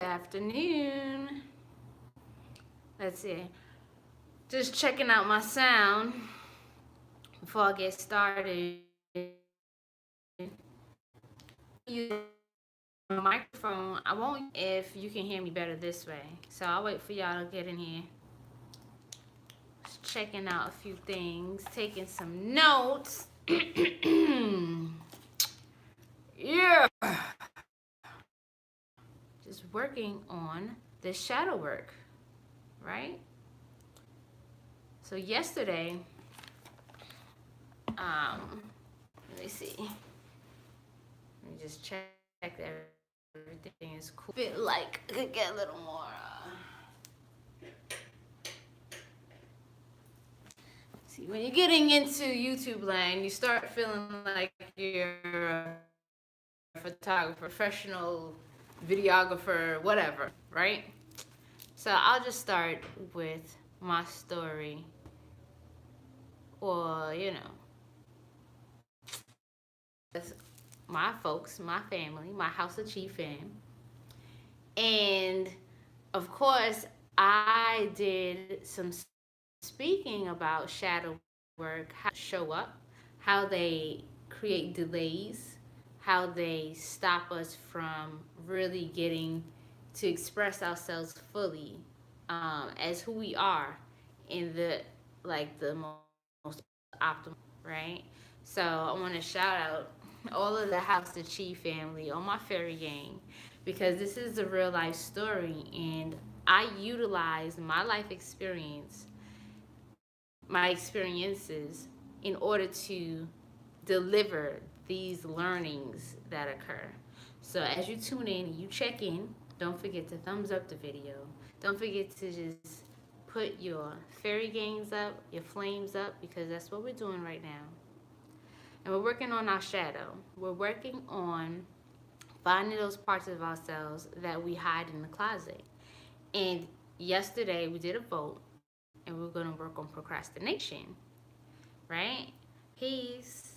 Afternoon. Let's see. Just checking out my sound before I get started. Use my microphone. I won't if you can hear me better this way. So I'll wait for y'all to get in here. Just checking out a few things, taking some notes. Yeah. Just working on this shadow work, right? So yesterday, let me see. Let me just check that everything is cool. Feel like I could get a little more. See, when you're getting into YouTube land, you start feeling like you're a photographer, professional videographer, whatever, right? So I'll just start with my story, or my folks, my family, my House of Chief fam. And of course, I did some speaking about shadow work, how they show up, how they create delays, how they stop us from really getting to express ourselves fully as who we are in the most optimal, right? So I want to shout out all of the House of Chi family, all my fairy gang, because this is a real life story, and I utilize my life experience, my experiences, in order to deliver these learnings that occur. So as you tune in and you check in, don't forget to thumbs up the video. Don't forget to just put your fairy gangs up, your flames up, because that's what we're doing right now. And we're working on our shadow. We're working on finding those parts of ourselves that we hide in the closet. And yesterday we did a vote, and we're going to work on procrastination, right? Peace.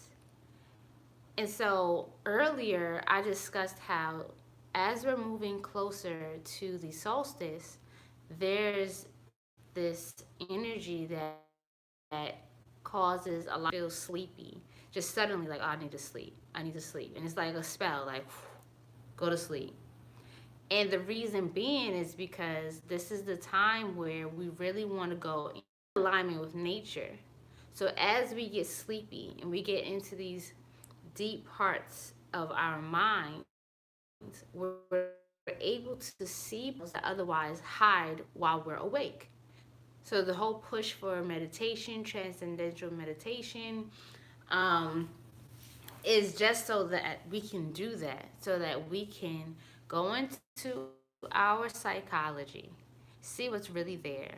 And so earlier I discussed how, as we're moving closer to the solstice, there's this energy that causes a lot to feel sleepy. Just suddenly, like, oh, I need to sleep. I need to sleep. And it's like a spell, like, go to sleep. And the reason being is because this is the time where we really want to go in alignment with nature. So as we get sleepy and we get into these deep parts of our minds, we're able to see that otherwise hide while we're awake. So the whole push for meditation, transcendental meditation, um, is just so that we can do that, so that we can go into our psychology, see what's really there,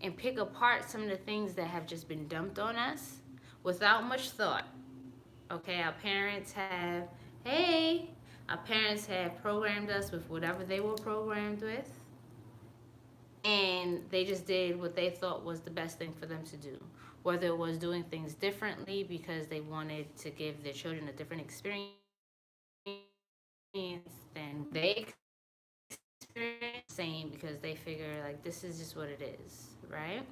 and pick apart some of the things that have just been dumped on us without much thought. Okay, hey, our parents have programmed us with whatever they were programmed with, and they just did what they thought was the best thing for them to do. Whether it was doing things differently because they wanted to give their children a different experience than they experienced, same because they figure like this is just what it is, right?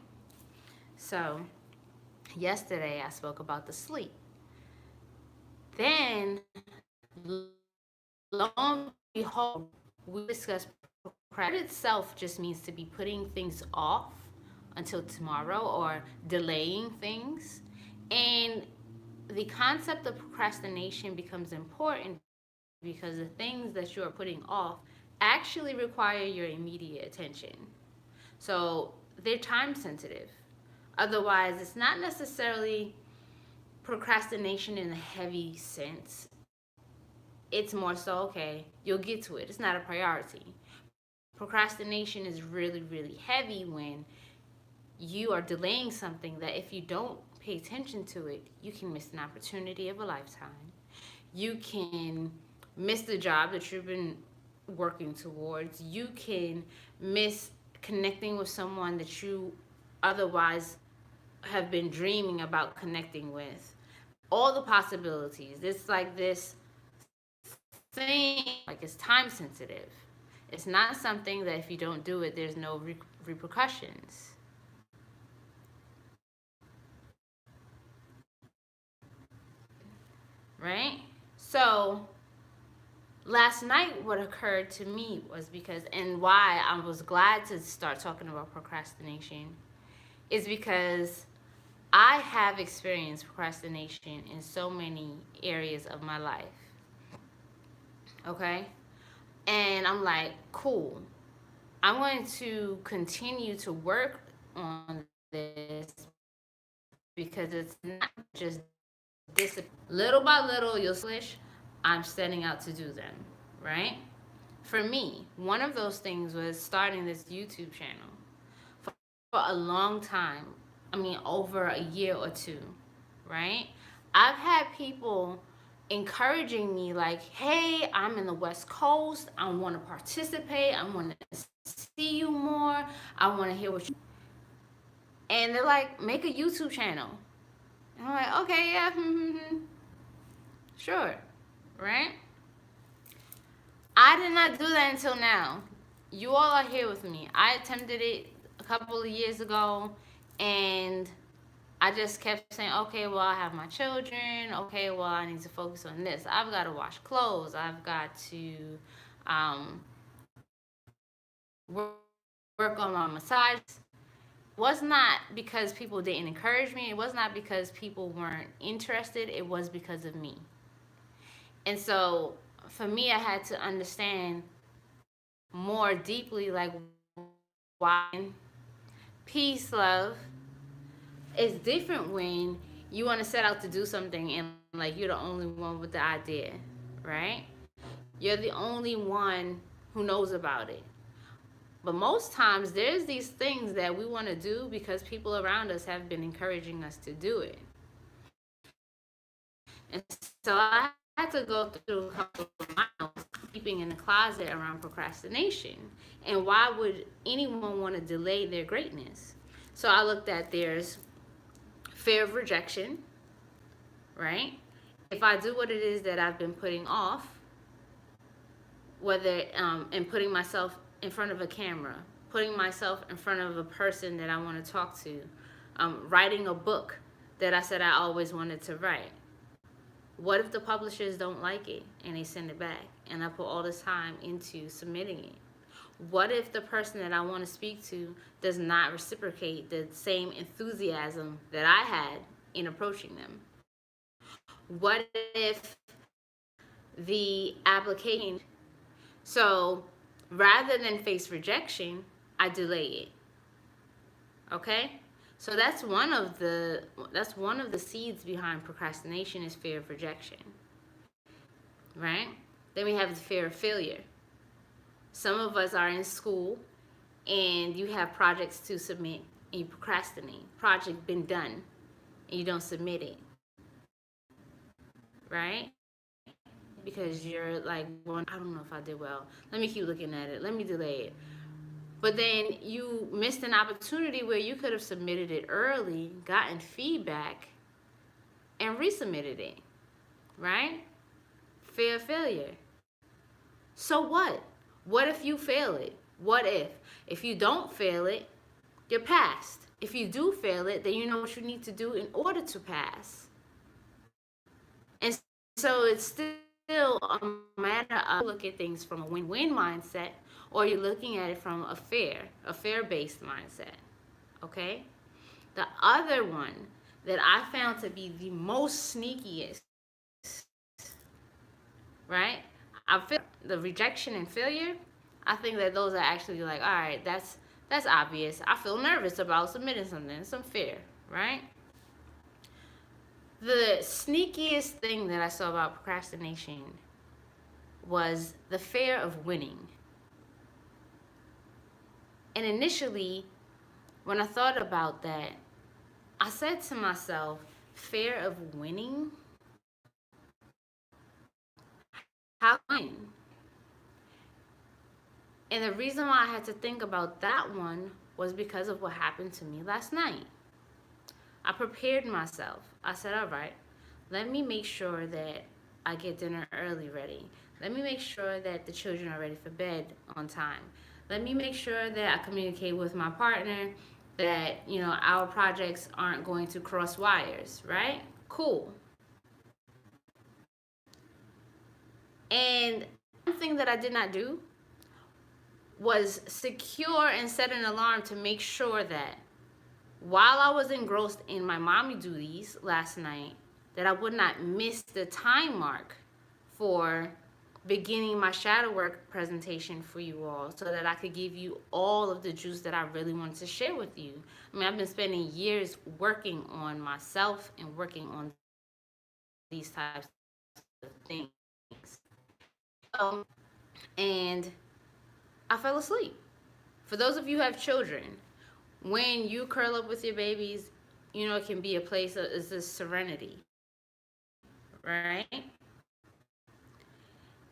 So yesterday I spoke about the sleep. Then lo and behold, we discussed procrastination itself just means to be putting things off until tomorrow or delaying things. And the concept of procrastination becomes important because the things that you are putting off actually require your immediate attention. So they're time sensitive. Otherwise, it's not necessarily procrastination in a heavy sense. It's more so, okay, you'll get to it. It's not a priority. Procrastination is really, really heavy when you are delaying something that if you don't pay attention to it, you can miss an opportunity of a lifetime. You can miss the job that you've been working towards. You can miss connecting with someone that you otherwise have been dreaming about connecting with. All the possibilities. It's like this thing, like it's time sensitive. It's not something that if you don't do it, there's no repercussions. Right? So last night what occurred to me was because, and why I was glad to start talking about procrastination is because I have experienced procrastination in so many areas of my life. Okay? And I'm like, cool. I'm going to continue to work on this because it's not just discipline. Little by little, you'll switch. I'm setting out to do them, right? For me, one of those things was starting this YouTube channel for a long time. I mean, over a year or two, right? I've had people encouraging me like, hey, I'm in the West Coast. I want to participate. I want to see you more. I want to hear what you. And they're like, make a YouTube channel. And I'm like, okay, yeah, sure, right? I did not do that until now. You all are here with me. I attempted it a couple of years ago, and I just kept saying, okay, well, I have my children. Okay, well, I need to focus on this. I've got to wash clothes. I've got to um, work, work on my massage. It was not because people didn't encourage me. It was not because people weren't interested. It was because of me. And so for me, I had to understand more deeply, like, why peace, love, is different when you want to set out to do something and like you're the only one with the idea, right? You're the only one who knows about it. But most times there's these things that we want to do because people around us have been encouraging us to do it. And so I had to go through a couple of miles keeping in the closet around procrastination. And why would anyone want to delay their greatness? So I looked at there's fear of rejection, right? If I do what it is that I've been putting off, whether and putting myself in front of a camera, putting myself in front of a person that I want to talk to, writing a book that I said I always wanted to write. What if the publishers don't like it and they send it back and I put all this time into submitting it? What if the person that I want to speak to does not reciprocate the same enthusiasm that I had in approaching them? What if the application, so rather than face rejection, I delay it. Okay? So that's one of the seeds behind procrastination is fear of rejection. Right? Then we have the fear of failure. Some of us are in school and you have projects to submit and you procrastinate. Project been done and you don't submit it. Right? Because you're like, well, I don't know if I did well. Let me keep looking at it. Let me delay it. But then you missed an opportunity where you could have submitted it early, gotten feedback, and resubmitted it. Right? Fear of failure. So what? What if you fail it? What if? If you don't fail it, you're passed. If you do fail it, then you know what you need to do in order to pass. And so it's still a matter of look at things from a win-win mindset, or you're looking at it from a fear-based mindset. Okay? The other one that I found to be the most sneakiest, right? I feel the rejection and failure. I think that those are actually like, all right, that's obvious. I feel nervous about submitting something, some fear, right? The sneakiest thing that I saw about procrastination was the fear of winning. And initially, when I thought about that, I said to myself, fear of winning? How win? And the reason why I had to think about that one was because of what happened to me last night. I prepared myself. I said, all right, let me make sure that I get dinner early ready. Let me make sure that the children are ready for bed on time. Let me make sure that I communicate with my partner that, our projects aren't going to cross wires, right? Cool. And one thing that I did not do was secure and set an alarm to make sure that while I was engrossed in my mommy duties last night, that I would not miss the time mark for beginning my shadow work presentation for you all so that I could give you all of the juice that I really wanted to share with you. I mean, I've been spending years working on myself and working on these types of things. And I fell asleep. For those of you who have children, when you curl up with your babies, it can be a place of is this serenity, right?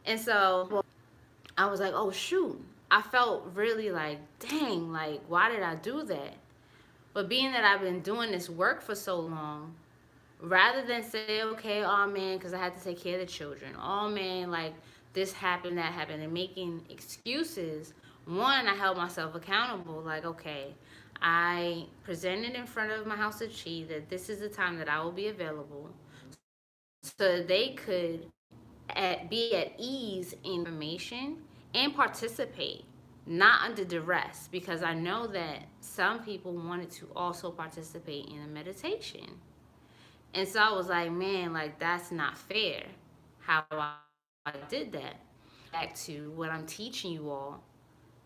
And so I was like, oh shoot. I felt really like, dang, like, why did I do that? But being that I've been doing this work for so long, rather than say, okay, oh man, because I had to take care of the children, oh man, like this happened, that happened, and making excuses, one, I held myself accountable. Like, okay, I presented in front of my house of chi that this is the time that I will be available so they could be at ease in information and participate, not under duress, because I know that some people wanted to also participate in a meditation. And so I was like, man, like that's not fair how I did that. Back to what I'm teaching you all,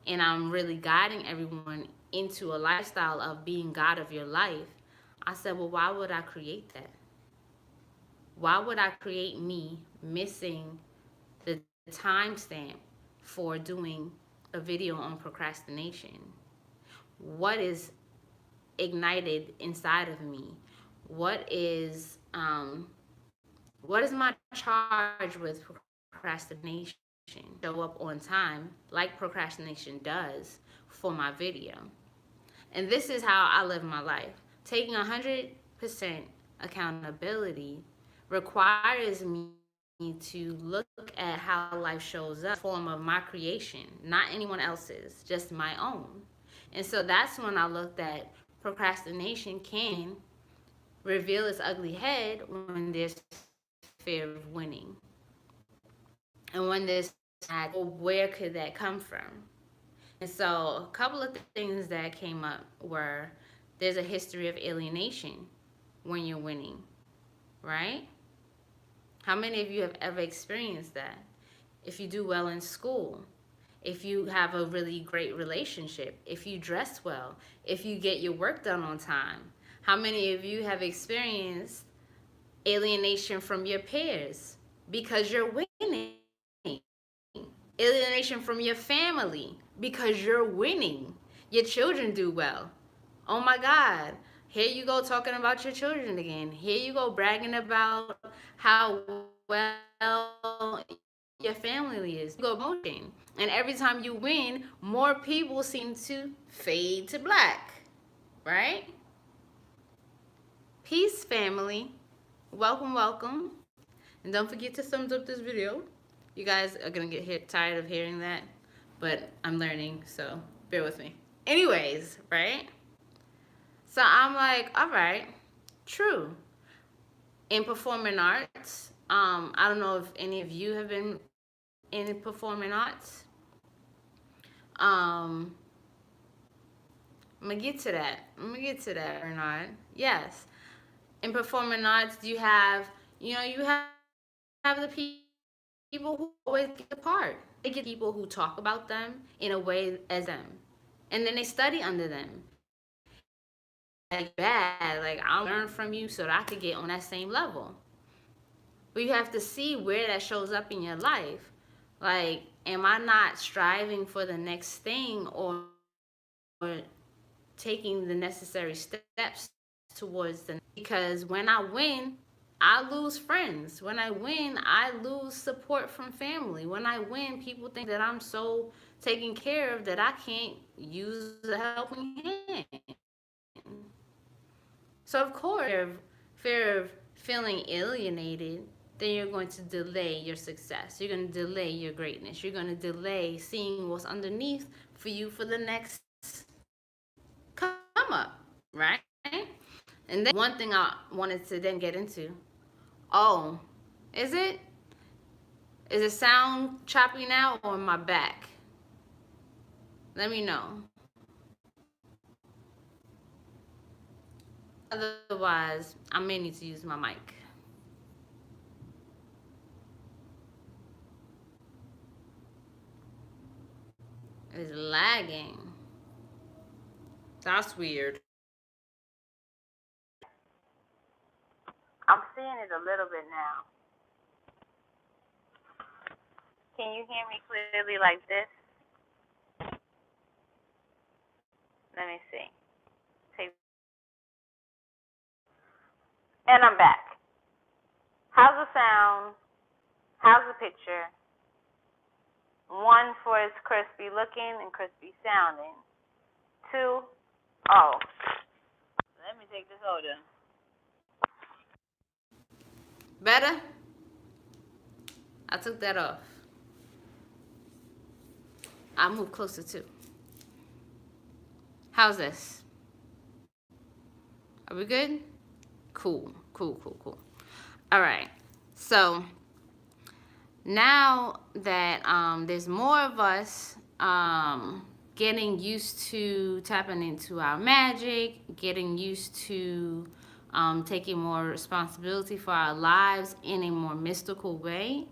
and I'm really guiding everyone into a lifestyle of being God of your life. I said, well, why would I create that? Why would I create me missing the timestamp for doing a video on procrastination? What is ignited inside of me? What is my charge with procrastination? Show up on time like procrastination does for my video. And this is how I live my life. Taking 100% accountability requires me to look at how life shows up in the form of my creation, not anyone else's, just my own. And so that's when I looked at procrastination can reveal its ugly head when there's fear of winning. And when there's, well, where could that come from? And so a couple of things that came up were there's a history of alienation when you're winning, right? How many of you have ever experienced that? If you do well in school, if you have a really great relationship, if you dress well, if you get your work done on time, how many of you have experienced alienation from your peers because you're winning? Alienation from your family because you're winning. Your children do well. Oh my God. Here you go talking about your children again. Here you go bragging about how well your family is. You go promoting. And every time you win, more people seem to fade to black. Right? Peace, family. Welcome, welcome. And don't forget to thumbs up this video. You guys are going to get tired of hearing that, but I'm learning, so bear with me. Anyways, right? So I'm like, all right, true. In performing arts, I don't know if any of you have been in performing arts. I'm gonna get to that, Bernard. Yes. In performing arts, you have, you have the people who always get the part. They get people who talk about them in a way as them. And then they study under them. Like bad, like I'll learn from you so that I could get on that same level. But you have to see where that shows up in your life. Like, am I not striving for the next thing or taking the necessary steps towards the, because when I win, I lose friends. When I win, I lose support from family. When I win, people think that I'm so taken care of that I can't use a helping hand. So of course, fear of feeling alienated then you're going to delay your success. You're going to delay your greatness. You're going to delay seeing what's underneath for you for the next come up, right? And then one thing I wanted to then get into. Oh, is it? Is it sound choppy now or my back? Let me know. Otherwise, I may need to use my mic. It's lagging. That's weird. I'm seeing it a little bit now. Can you hear me clearly like this? Let me see. And I'm back. How's the sound? How's the picture? One, for it's crispy looking and crispy sounding. Two, oh, let me take this over. Better? I took that off. I'll move closer too. How's this? Are we good? Cool. All right. So now that there's more of us getting used to tapping into our magic, getting used to taking more responsibility for our lives in a more mystical way,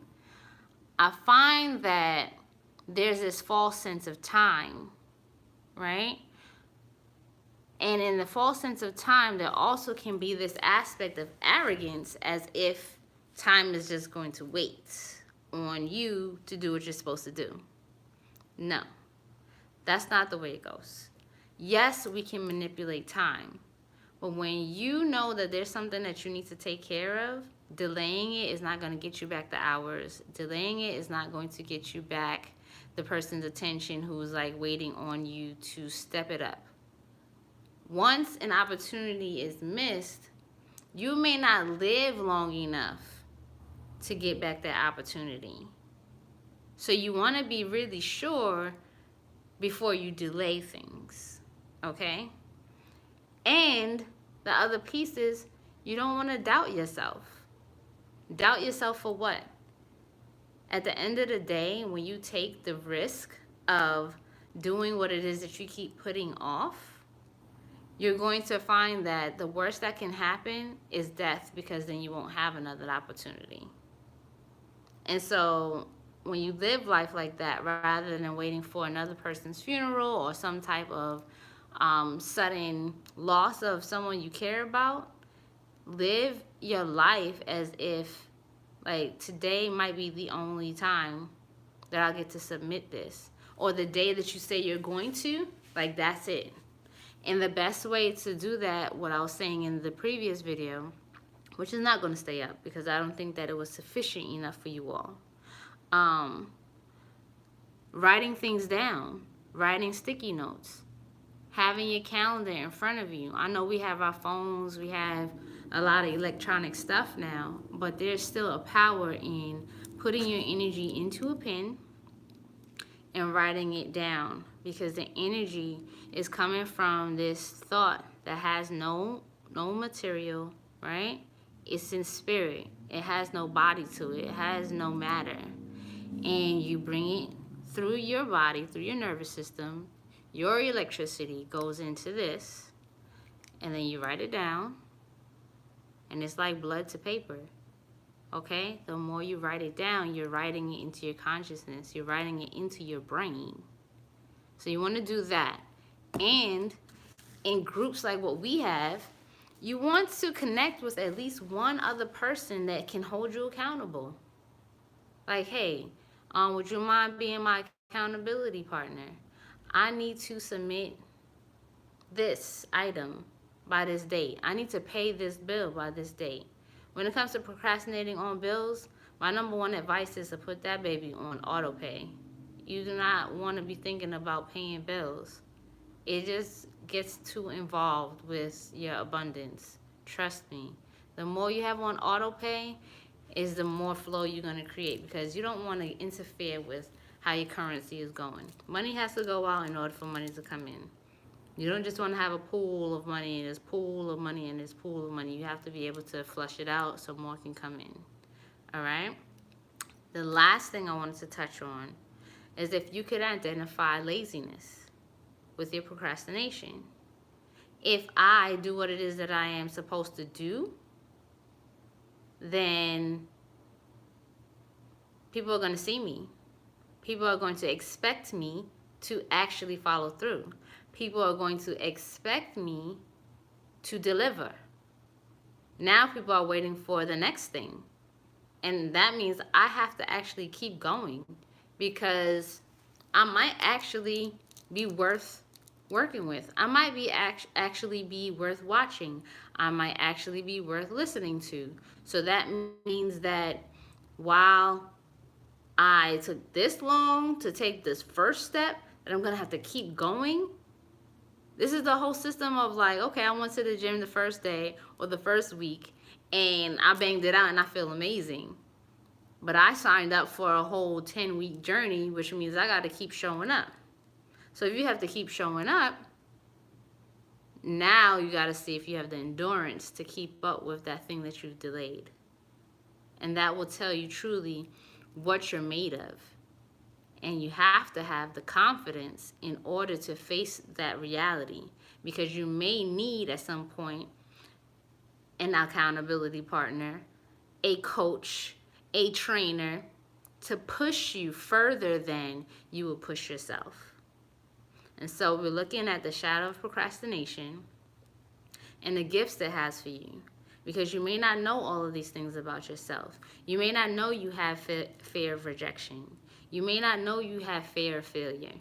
I find that there's this false sense of time, right? And in the false sense of time, there also can be this aspect of arrogance, as if time is just going to wait on you to do what you're supposed to do. No, that's not the way it goes. Yes, we can manipulate time, but when you know that there's something that you need to take care of, delaying it is not going to get you back the hours. Delaying it is not going to get you back the person's attention who's like waiting on you to step it up. Once an opportunity is missed, you may not live long enough to get back that opportunity. So you want to be really sure before you delay things, okay? And the other piece is you don't want to doubt yourself. Doubt yourself for what? At the end of the day, when you take the risk of doing what it is that you keep putting off, you're going to find that the worst that can happen is death, because then you won't have another opportunity. And so when you live life like that, rather than waiting for another person's funeral or some type of sudden loss of someone you care about, live your life as if like today might be the only time that I'll get to submit this, or the day that you say you're going to, like that's it. And the best way to do that, what I was saying in the previous video, which is not going to stay up because I don't think that it was sufficient enough for you all, writing things down, writing sticky notes, having your calendar in front of you. I know we have our phones, we have a lot of electronic stuff now, but there's still a power in putting your energy into a pen and writing it down, because the energy is coming from this thought that has no material, right? It's in spirit. It has no body to it. It has no matter. And you bring it through your body, through your nervous system. Your electricity goes into this, and then you write it down, and it's like blood to paper. Okay? The more you write it down, you're writing it into your consciousness. You're writing it into your brain. So you want to do that. And in groups like what we have, you want to connect with at least one other person that can hold you accountable. Like, hey, would you mind being my accountability partner? I need to submit this item by this date. I need to pay this bill by this date. When it comes to procrastinating on bills, my number one advice is to put that baby on auto pay. You do not want to be thinking about paying bills. It just gets too involved with your abundance. Trust me. The more you have on auto pay, is the more flow you're going to create, because you don't want to interfere with how your currency is going. Money has to go out in order for money to come in. You don't just want to have a pool of money and this pool of money and this pool of money. You have to be able to flush it out so more can come in. All right? The last thing I wanted to touch on is if you could identify laziness with your procrastination. If I do what it is that I am supposed to do, then people are going to see me. People are going to expect me to actually follow through. People are going to expect me to deliver. Now people are waiting for the next thing. And that means I have to actually keep going, because I might actually be worth working with. I might be actually be worth watching. I might actually be worth listening to. So that means that while I took this long to take this first step, that I'm going to have to keep going. This is the whole system of like, okay, I went to the gym the first day or the first week and I banged it out and I feel amazing. But I signed up for a whole 10-week journey, which means I got to keep showing up. So if you have to keep showing up, now you got to see if you have the endurance to keep up with that thing that you've delayed. And that will tell you truly what you're made of. And you have to have the confidence in order to face that reality, because you may need at some point an accountability partner, a coach, a trainer to push you further than you will push yourself. And so we're looking at the shadow of procrastination and the gifts it has for you. Because you may not know all of these things about yourself. You may not know you have fear of rejection. You may not know you have fear of failure.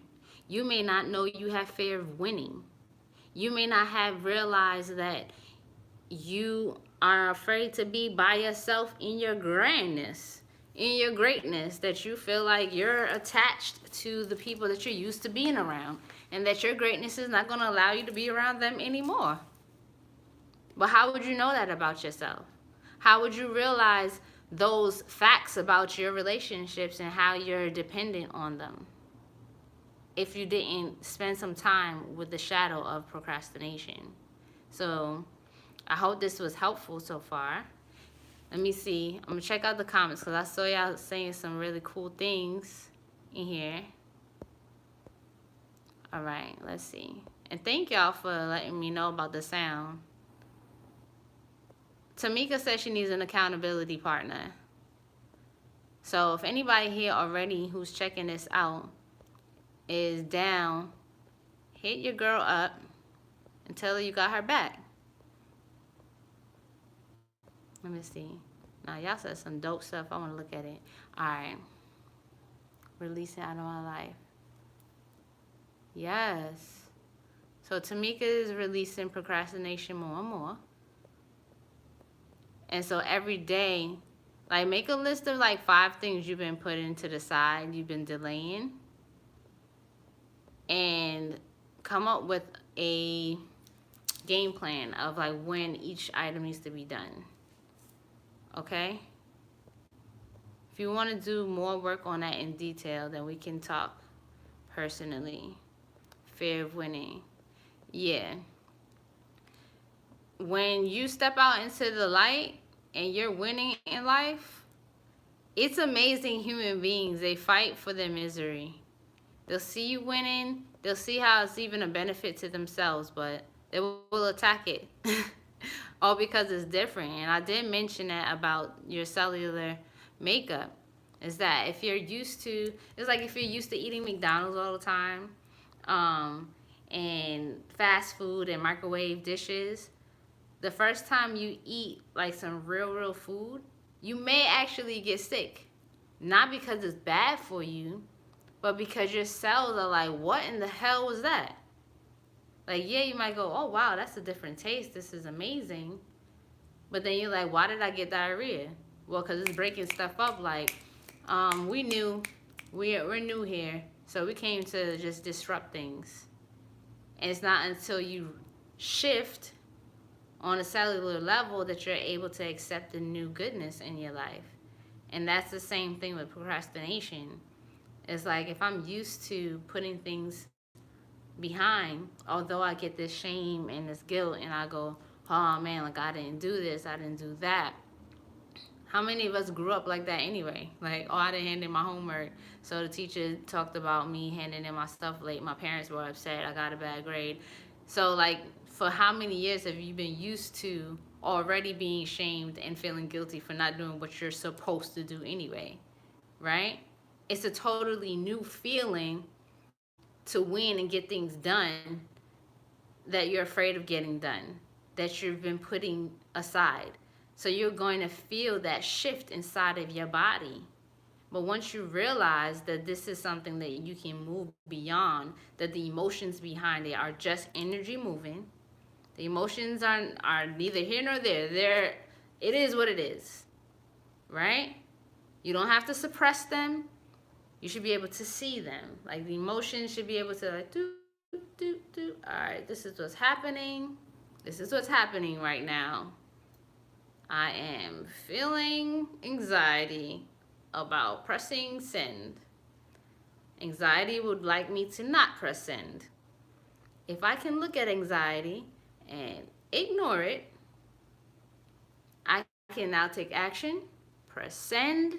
You may not know you have fear of winning. You may not have realized that you are afraid to be by yourself in your grandness, in your greatness, that you feel like you're attached to the people that you're used to being around, and that your greatness is not going to allow you to be around them anymore. But how would you know that about yourself? How would you realize those facts about your relationships and how you're dependent on them if you didn't spend some time with the shadow of procrastination? So I hope this was helpful so far. Let me see. I'm going to check out the comments because I saw y'all saying some really cool things in here. All right, let's see. And thank y'all for letting me know about the sound. Tamika says she needs an accountability partner. So if anybody here already who's checking this out is down, hit your girl up and tell her you got her back. Let me see. Now, y'all said some dope stuff. I want to look at it. All right. Releasing out of my life. Yes. So Tamika is releasing procrastination more and more. And so every day, like, make a list of like 5 things you've been putting to the side, you've been delaying, and come up with a game plan of like when each item needs to be done. Okay? If you want to do more work on that in detail, then we can talk personally. Fear of winning. Yeah. When you step out into the light and you're winning in life, it's amazing human beings. They fight for their misery. They'll see you winning. They'll see how it's even a benefit to themselves, but they will attack it. All because it's different. And I did mention that about your cellular makeup. Is that if you're used to, it's like if you're used to eating McDonald's all the time, and fast food and microwave dishes, the first time you eat like some real food, you may actually get sick. Not because it's bad for you, but because your cells are like, what in the hell was that? Like, yeah, you might go, oh, wow, that's a different taste. This is amazing. But then you're like, why did I get diarrhea? Well, because it's breaking stuff up. Like, we're new here, so we came to just disrupt things. And it's not until you shift on a cellular level that you're able to accept the new goodness in your life. And that's the same thing with procrastination. It's like if I'm used to putting things behind, although I get this shame and this guilt, and I go, oh man, like I didn't do this, I didn't do that. How many of us grew up like that anyway? Like, oh, I didn't hand in my homework. So the teacher talked about me handing in my stuff late. My parents were upset. I got a bad grade. So, like, for how many years have you been used to already being shamed and feeling guilty for not doing what you're supposed to do anyway? Right? It's a totally new feeling to win and get things done that you're afraid of getting done, that you've been putting aside. So you're going to feel that shift inside of your body. But once you realize that this is something that you can move beyond, that the emotions behind it are just energy moving, the emotions are neither here nor there. It is what it is, right? You don't have to suppress them. You should be able to see them. Like the emotions should be able to like do do do. All right, this is what's happening. This is what's happening right now. I am feeling anxiety about pressing send. Anxiety would like me to not press send. If I can look at anxiety and ignore it, I can now take action, press send,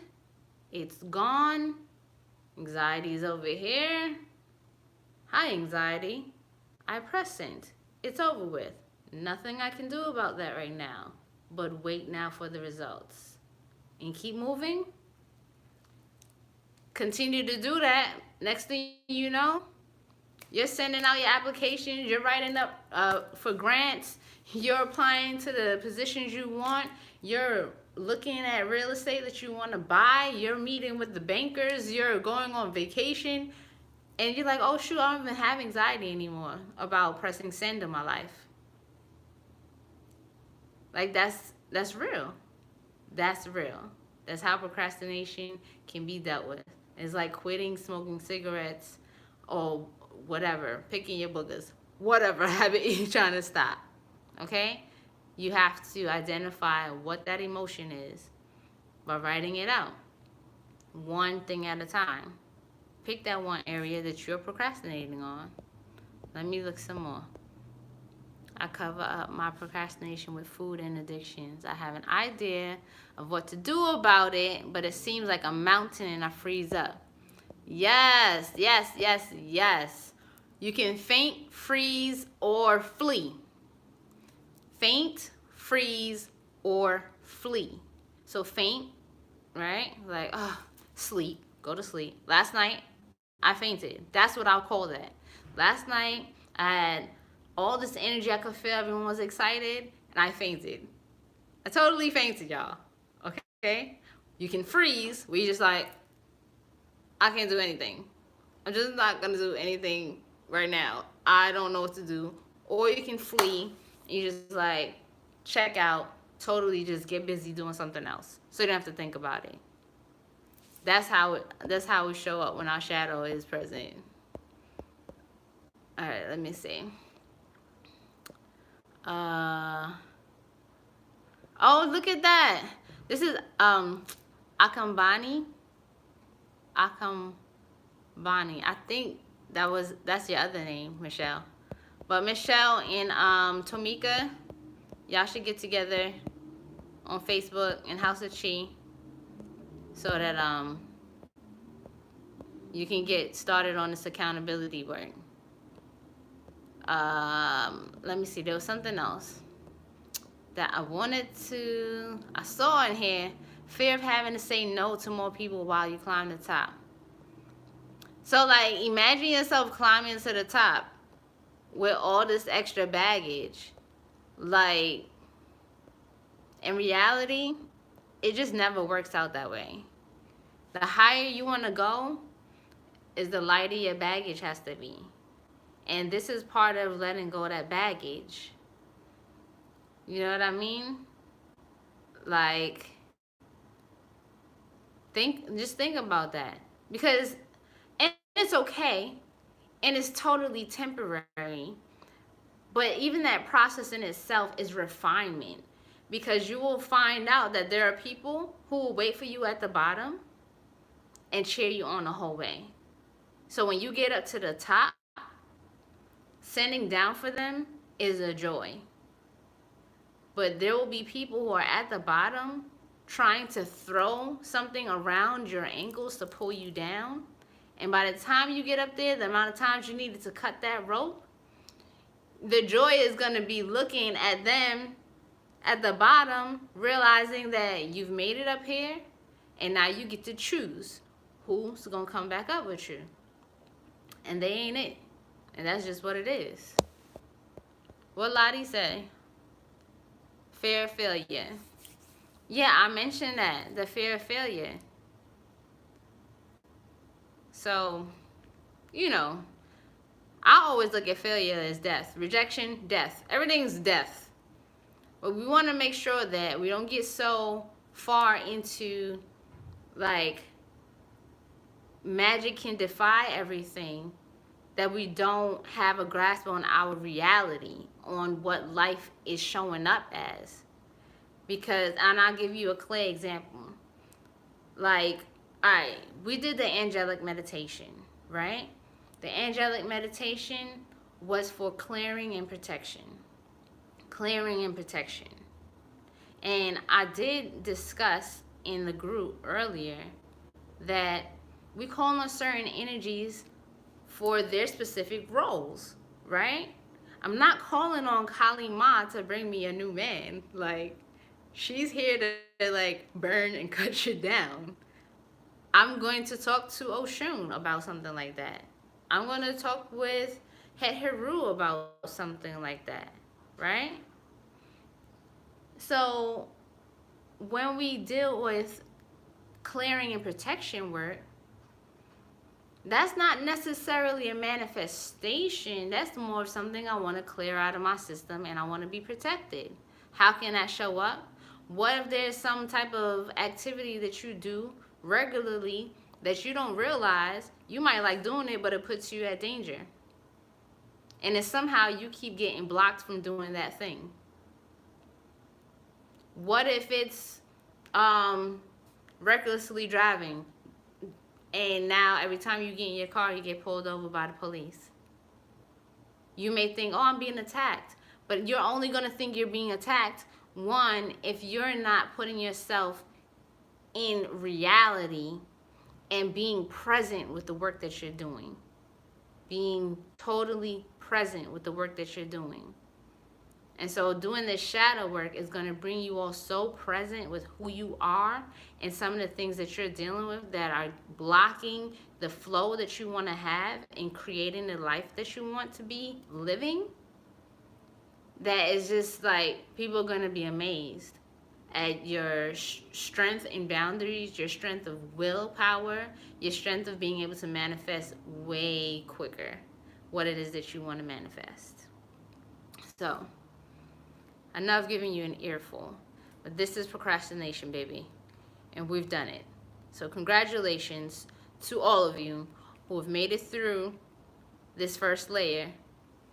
it's gone. Anxiety is over here. Hi, anxiety. I press send. It's over with. Nothing I can do about that right now, but wait now for the results. And keep moving. Continue to do that. Next thing you know, you're sending out your applications, you're writing up for grants, you're applying to the positions you want, you're looking at real estate that you want to buy, you're meeting with the bankers, you're going on vacation, and you're like, oh shoot, I don't even have anxiety anymore about pressing send in my life. Like that's real. That's real. That's how procrastination can be dealt with. It's like quitting smoking cigarettes or whatever, picking your boogers, whatever habit you're trying to stop. Okay? You have to identify what that emotion is by writing it out. One thing at a time. Pick that one area that you're procrastinating on. Let me look some more. I cover up my procrastination with food and addictions. I have an idea of what to do about it, but it seems like a mountain and I freeze up. Yes, yes, yes, yes. You can faint, freeze, or flee. Faint, freeze, or flee. So faint, right? Like, oh, sleep, go to sleep. Last night, I fainted. That's what I'll call that. Last night, I had all this energy. I could feel everyone was excited, and I fainted. I totally fainted, y'all. Okay? You can freeze, where you just like, I can't do anything. I'm just not gonna do anything right now. I don't know what to do. Or you can flee, and you just like check out, totally just get busy doing something else, so you don't have to think about it. That's how we show up when our shadow is present. All right, let me see. Oh, look at that. This is Akambani. Akambani. I think that's your other name, Michelle. But Michelle and Tomika, y'all should get together on Facebook and House of Chi so that you can get started on this accountability work. Let me see. There was something else that I saw in here. Fear of having to say no to more people while you climb the top. So, like, imagine yourself climbing to the top with all this extra baggage. Like, in reality, it just never works out that way. The higher you want to go is the lighter your baggage has to be. And this is part of letting go of that baggage. You know what I mean? Like, just think about that. Because, and it's okay, and it's totally temporary, but even that process in itself is refinement. because you will find out that there are people who will wait for you at the bottom and cheer you on the whole way. So when you get up to the top, sending down for them is a joy. But there will be people who are at the bottom trying to throw something around your ankles to pull you down. And by the time you get up there, the amount of times you needed to cut that rope, the joy is going to be looking at them at the bottom, realizing that you've made it up here, and now you get to choose who's going to come back up with you. And they ain't it. And that's just what it is. What Lottie say? Fear of failure. Yeah, I mentioned that. The fear of failure. So, you know, I always look at failure as death. Rejection, death. Everything's death. But we want to make sure that we don't get so far into, like, magic can defy everything, that we don't have a grasp on our reality, on what life is showing up as. Because, and I'll give you a clear example. Like, all right, we did the angelic meditation, right? The angelic meditation was for clearing and protection. Clearing and protection. And I did discuss in the group earlier that we call on certain energies for their specific roles, right? I'm not calling on Kali Ma to bring me a new man. Like, she's here to like burn and cut you down. I'm going to talk to Oshun about something like that. I'm going to talk with Het Heru about something like that, right? So when we deal with clearing and protection work, that's not necessarily a manifestation. That's more of something I want to clear out of my system, and I want to be protected. How can that show up? What if there's some type of activity that you do regularly that you don't realize? You might like doing it, but it puts you at danger. And then somehow you keep getting blocked from doing that thing. What if it's recklessly driving, and now every time you get in your car, you get pulled over by the police? You may think, oh, I'm being attacked. But you're only going to think you're being attacked, one, if you're not putting yourself in reality and being present with the work that you're doing. Being totally present with the work that you're doing. And so doing this shadow work is going to bring you all so present with who you are and some of the things that you're dealing with that are blocking the flow that you want to have and creating the life that you want to be living. That is just like, people are going to be amazed at your strength and boundaries, your strength of willpower, your strength of being able to manifest way quicker what it is that you want to manifest. So, enough giving you an earful. But this is procrastination, baby. And we've done it. So congratulations to all of you who have made it through this first layer.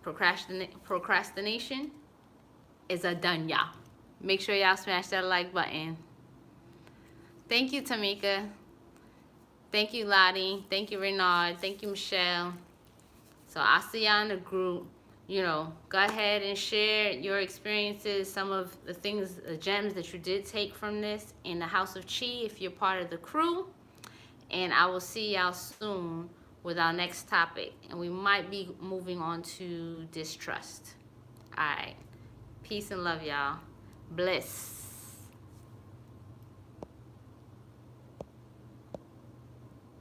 Procrastination is a done, y'all. Make sure y'all smash that like button. Thank you, Tamika. Thank you, Lottie. Thank you, Renard. Thank you, Michelle. So I'll see y'all in the group. You know, go ahead and share your experiences, some of the things, the gems that you did take from this in the House of Chi if you're part of the crew. And I will see y'all soon with our next topic. And we might be moving on to distrust. All right. Peace and love, y'all. Bliss.